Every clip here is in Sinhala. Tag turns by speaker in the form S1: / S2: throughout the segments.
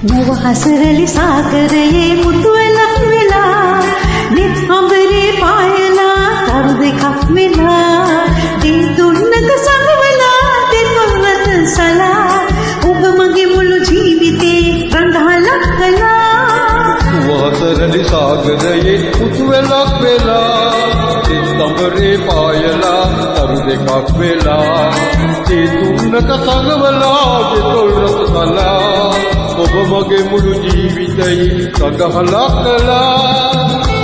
S1: මුව හසරලි සාගරයේ මුතු වෙලක් වෙලා නිත් අඹරේ පායලා තරු දෙකක් වෙලා දී දුන්නක සංගවලා දෙතොල්වත සලා ඔබ මගේ මුළු ජීවිතේ රඳහලක් කළා
S2: මුව හසරලි සාගරයේ මුතු වෙලක් වෙලා නිත් අඹරේ පායලා තරු දෙකක් වෙලා දී දුන්නක සංගවලා දෙතොල්වත සලා ඔබ මගේ මුළු ජීවිතේ රඳහලක් කළා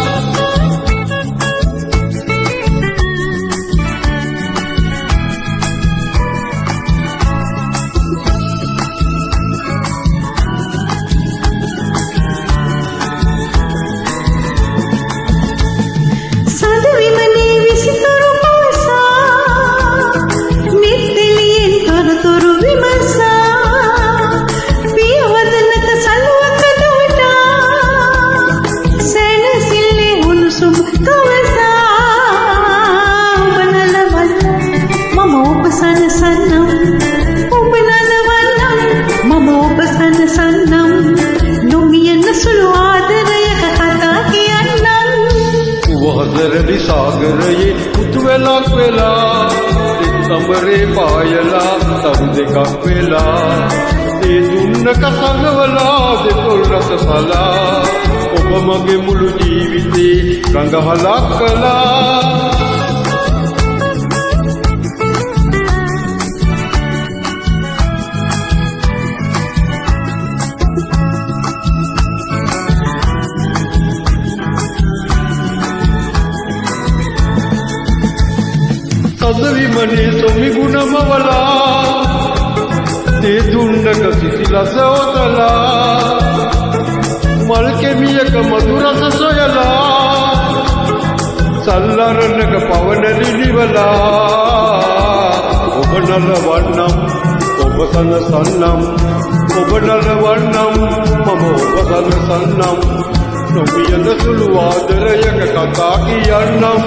S2: හසරලි සාගරයේ මුතු වෙලක් වෙලා නිත් අඹරේ පායලා තරු දෙකක් වෙලා ඒ දුන්නක සංගවලා දෙතොල් රස සලා ඔබ මගේ මුළු ජීවිතේ රඟහලක් කළා සදවිමනේ සොමි ගුණමවලා තේ දුන්නක සිසිලස ඔතලා මල් කෙමියක මధుර රස සොයලා සල්ලරණක පවන දිලිවලා ඔබ නලවන්නම් ඔබ සනසන්නම් ඔබ නලවන්නම් මම ඔබ සනසන්නම් නොමියන සුළු ආදරයක කතා කියන්නම්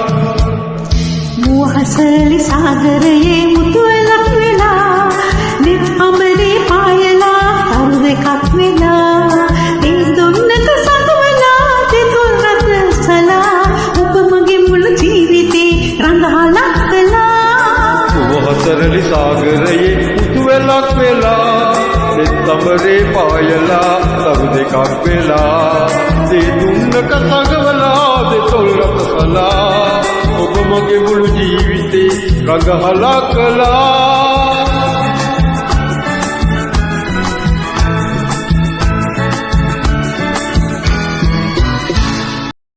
S1: මුව හසරලි සාගරයේ මුතු වෙලක් වෙලා නිත් අඹරේ පායලා තරු දෙකක් වෙලා ඒ දුන්නක සංගවලා දෙතොල් රස සලා ඔබ මගේ මුළු ජීවිතේ රඳහලක් කළා
S2: මුව හසරලි සාගරයේ මුතු වෙලක් වෙලා නිත් අඹරේ පායලා තරු දෙකක් වෙලා ඒ දුන්නක සංගවලා දෙතොල් රස සලා ඔබ මගේ මුළු ජීවිතේ රඟහලක් කළා